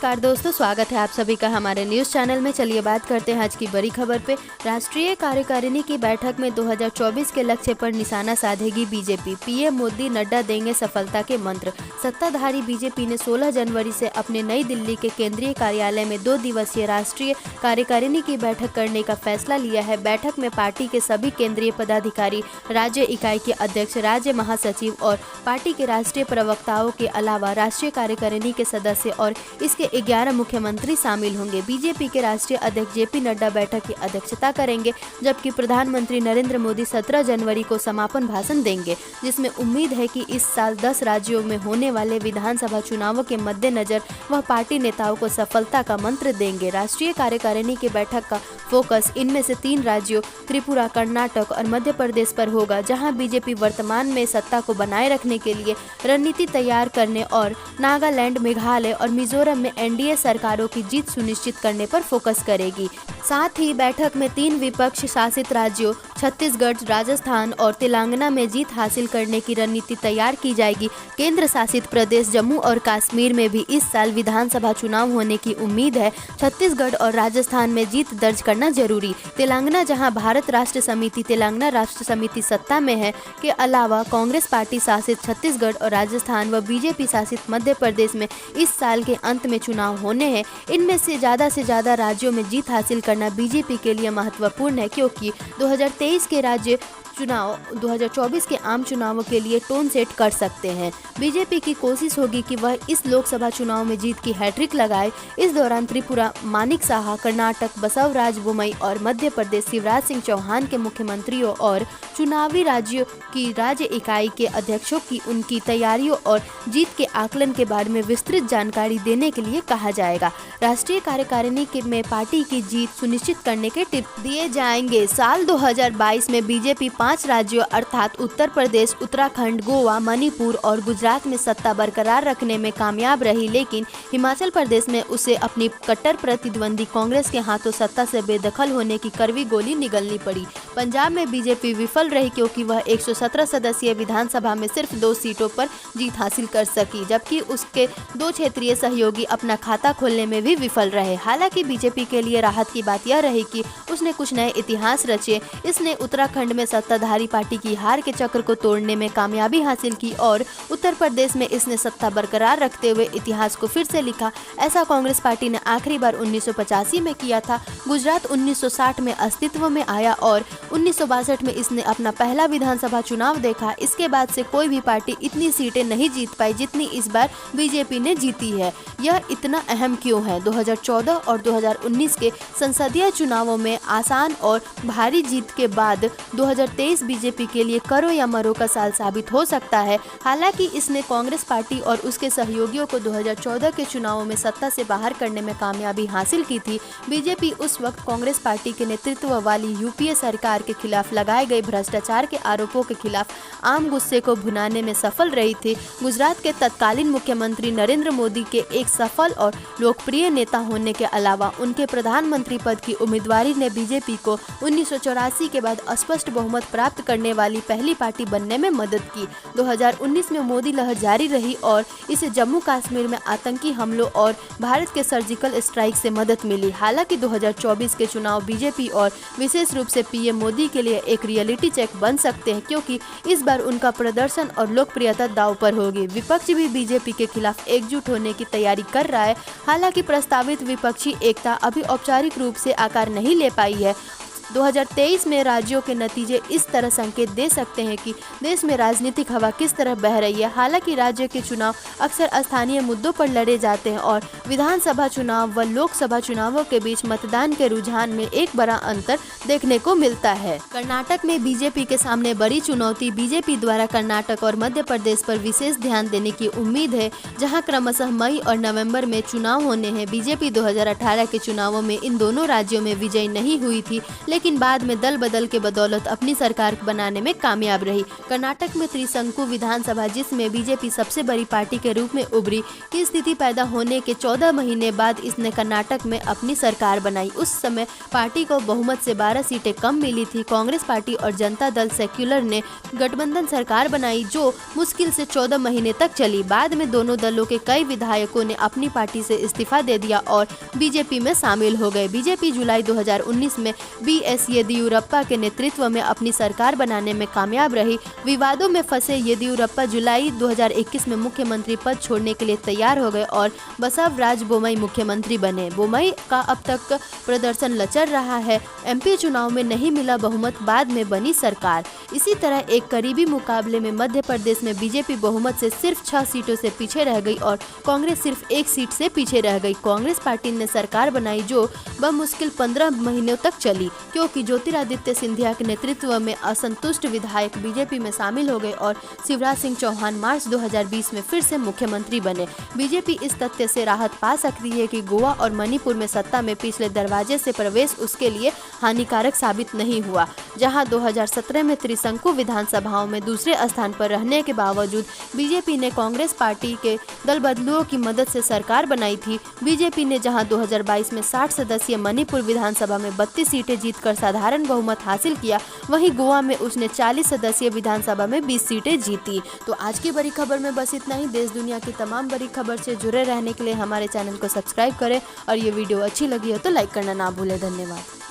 नमस्कार दोस्तों, स्वागत है आप सभी का हमारे न्यूज चैनल में। चलिए बात करते हैं आज की बड़ी खबर पे। राष्ट्रीय कार्यकारिणी की बैठक में 2024 के लक्ष्य पर निशाना साधेगी बीजेपी। पीएम मोदी नड्डा देंगे सफलता के मंत्र। सत्ताधारी बीजेपी ने 16 जनवरी से अपने नई दिल्ली के केंद्रीय कार्यालय में 2 दिवसीय राष्ट्रीय कार्यकारिणी की बैठक करने का फैसला लिया है। बैठक में पार्टी के सभी केंद्रीय पदाधिकारी, राज्य इकाई के अध्यक्ष, राज्य महासचिव और पार्टी के राष्ट्रीय प्रवक्ताओं के अलावा राष्ट्रीय कार्यकारिणी के सदस्य और इसके 11 मुख्यमंत्री शामिल होंगे। बीजेपी के राष्ट्रीय अध्यक्ष जेपी नड्डा बैठक की अध्यक्षता करेंगे, जबकि प्रधानमंत्री नरेंद्र मोदी 17 जनवरी को समापन भाषण देंगे, जिसमें उम्मीद है कि इस साल 10 राज्यों में होने वाले विधानसभा चुनावों के मद्देनजर वह पार्टी नेताओं को सफलता का मंत्र देंगे। राष्ट्रीय कार्यकारिणी की बैठक का फोकस इनमें से 3 राज्यों त्रिपुरा, कर्नाटक और मध्य प्रदेश पर होगा, जहां बीजेपी वर्तमान में सत्ता को बनाए रखने के लिए रणनीति तैयार करने और नागालैंड, मेघालय और मिजोरम में एनडीए सरकारों की जीत सुनिश्चित करने पर फोकस करेगी। साथ ही बैठक में 3 विपक्ष शासित राज्यों छत्तीसगढ़, राजस्थान और तेलंगाना में जीत हासिल करने की रणनीति तैयार की जाएगी। केंद्र शासित प्रदेश जम्मू और कश्मीर में भी इस साल विधानसभा चुनाव होने की उम्मीद है। छत्तीसगढ़ और राजस्थान में जीत दर्ज करना जरूरी। तेलंगाना, जहां भारत राष्ट्र समिति तेलंगाना राष्ट्र समिति सत्ता में है, के अलावा कांग्रेस पार्टी शासित छत्तीसगढ़ और राजस्थान व बीजेपी शासित मध्य प्रदेश में इस साल के अंत में चुनाव होने हैं। इनमें से ज़्यादा राज्यों में जीत हासिल करना बीजेपी के लिए महत्वपूर्ण है, क्योंकि 2023 के राज्य चुनाव 2024 के आम चुनावों के लिए टोन सेट कर सकते हैं। बीजेपी की कोशिश होगी कि वह इस लोकसभा चुनाव में जीत की हैट्रिक लगाए। इस दौरान त्रिपुरा मानिक साहा, कर्नाटक बसवराज बोम्मई और मध्य प्रदेश शिवराज सिंह चौहान के मुख्यमंत्रियों और चुनावी राज्यों की राज्य इकाई के अध्यक्षों की उनकी तैयारियों और जीत के आकलन के बारे में विस्तृत जानकारी देने के लिए कहा जाएगा। राष्ट्रीय कार्यकारिणी में पार्टी की जीत सुनिश्चित करने के टिप्स दिए जाएंगे। साल 2022 में बीजेपी 5 राज्यों अर्थात उत्तर प्रदेश, उत्तराखंड, गोवा, मणिपुर और गुजरात में सत्ता बरकरार रखने में कामयाब रही, लेकिन हिमाचल प्रदेश में उसे अपनी कट्टर प्रतिद्वंदी कांग्रेस के हाथों सत्ता से बेदखल होने की कड़वी गोली निगलनी पड़ी। पंजाब में बीजेपी विफल रही, क्योंकि वह 117 सदस्यीय विधानसभा में सिर्फ 2 सीटों पर जीत हासिल कर सकी, जबकि उसके 2 क्षेत्रीय सहयोगी अपना खाता खोलने में भी विफल रहे। हालांकि बीजेपी के लिए राहत की बात यह रही कि उसने कुछ नए इतिहास रचे। इसने उत्तराखंड में सत्ताधारी पार्टी की हार के चक्र को तोड़ने में कामयाबी हासिल की और उत्तर प्रदेश में इसने सत्ता बरकरार रखते हुए इतिहास को फिर से लिखा। ऐसा कांग्रेस पार्टी ने आखिरी बार 1985 में किया था। गुजरात 1960 में अस्तित्व में आया और 1962 में इसने अपना पहला विधानसभा चुनाव देखा। इसके बाद से कोई भी पार्टी इतनी सीटें नहीं जीत पाई जितनी इस बार बीजेपी ने जीती है। यह इतना अहम क्यों है? 2014 और 2019 के संसदीय चुनावों में आसान और भारी जीत के बाद 2023 बीजेपी के लिए करो या मरो का साल साबित हो सकता है। हालांकि इसने कांग्रेस पार्टी और उसके सहयोगियों को 2014 के चुनावों में सत्ता से बाहर करने में कामयाबी हासिल की थी। बीजेपी उस वक्त कांग्रेस पार्टी के नेतृत्व वाली यूपीए सरकार के खिलाफ लगाए गए भ्रष्टाचार के आरोपों के खिलाफ आम गुस्से को भुनाने में सफल रही थी। गुजरात के तत्कालीन मुख्यमंत्री नरेंद्र मोदी के एक सफल और लोकप्रिय नेता होने के अलावा उनके प्रधानमंत्री पद की उम्मीदवारी ने बीजेपी को 1984 के बाद स्पष्ट बहुमत प्राप्त करने वाली पहली पार्टी बनने में मदद की। 2019 में मोदी लहर जारी रही और इसे जम्मू कश्मीर में आतंकी हमलों और भारत के सर्जिकल स्ट्राइक से मदद मिली। हालांकि 2024 के चुनाव बीजेपी और विशेष रूप से पीएम मोदी के लिए एक रियलिटी चेक बन सकते हैं, क्योंकि इस बार उनका प्रदर्शन और लोकप्रियता दांव पर होगी। विपक्ष भी बीजेपी के खिलाफ एकजुट होने की तैयारी कर रहा है। हालांकि प्रस्तावित विपक्षी एकता अभी औपचारिक रूप से आकार नहीं ले पाई है। 2023 में राज्यों के नतीजे इस तरह संकेत दे सकते हैं कि देश में राजनीतिक हवा किस तरह बह रही है। हालांकि राज्य के चुनाव अक्सर स्थानीय मुद्दों पर लड़े जाते हैं और विधानसभा चुनाव व लोकसभा चुनावों के बीच मतदान के रुझान में एक बड़ा अंतर देखने को मिलता है। कर्नाटक में बीजेपी के सामने बड़ी चुनौती। बीजेपी द्वारा कर्नाटक और मध्य प्रदेश पर विशेष ध्यान देने की उम्मीद है, जहाँ क्रमशः मई और नवम्बर में चुनाव होने हैं। बीजेपी 2018 के चुनावों में इन दोनों राज्यों में विजयी नहीं हुई थी, लेकिन बाद में दल बदल के बदौलत अपनी सरकार बनाने में कामयाब रही। कर्नाटक में त्रिशंकु विधानसभा, जिसमें बीजेपी सबसे बड़ी पार्टी के रूप में उभरी, की स्थिति पैदा होने के 14 महीने बाद इसने कर्नाटक में अपनी सरकार बनाई। उस समय पार्टी को बहुमत से 12 सीटें कम मिली थी। कांग्रेस पार्टी और जनता दल सेक्युलर ने गठबंधन सरकार बनाई, जो मुश्किल से 14 महीने तक चली। बाद में दोनों दलों के कई विधायकों ने अपनी पार्टी से इस्तीफा दे दिया और बीजेपी में शामिल हो गए। बीजेपी जुलाई 2019 में बीएस येदियुरप्पा के नेतृत्व में अपनी सरकार बनाने में कामयाब रही। विवादों में फंसे येदियुरप्पा जुलाई 2021 में मुख्यमंत्री पद छोड़ने के लिए तैयार हो गए और बसवराज बोम्मई मुख्यमंत्री बने। बोम्मई का अब तक प्रदर्शन लचर रहा है। एमपी चुनाव में नहीं मिला बहुमत, बाद में बनी सरकार। इसी तरह एक करीबी मुकाबले में मध्य प्रदेश में बीजेपी बहुमत से सिर्फ 6 सीटों से पीछे रह गई और कांग्रेस सिर्फ 1 सीट से पीछे रह गई। कांग्रेस पार्टी ने सरकार बनाई जो बमुश्किल 15 महीनों तक चली, क्योंकि ज्योतिरादित्य सिंधिया के नेतृत्व में असंतुष्ट विधायक बीजेपी में शामिल हो गए और शिवराज सिंह चौहान मार्च 2020 में फिर से मुख्यमंत्री बने। बीजेपी इस तथ्य से राहत पा सकती है कि गोवा और मणिपुर में सत्ता में पिछले दरवाजे से प्रवेश उसके लिए हानिकारक साबित नहीं हुआ। जहां 2017 में त्रिशंकु विधानसभाओं में दूसरे स्थान पर रहने के बावजूद बीजेपी ने कांग्रेस पार्टी के दल बदलुओं की मदद से सरकार बनाई थी। बीजेपी ने जहां 2022 में 60 सदस्यीय मणिपुर विधानसभा में 32 सीटें जीतकर साधारण बहुमत हासिल किया, वहीं गोवा में उसने 40 सदस्यीय विधानसभा में 20 सीटें जीती। तो आज की बड़ी खबर में बस इतना ही। देश दुनिया की तमाम बड़ी खबर से जुड़े रहने के लिए हमारे चैनल को सब्सक्राइब करें और ये वीडियो अच्छी लगी हो तो लाइक करना ना भूलें। धन्यवाद।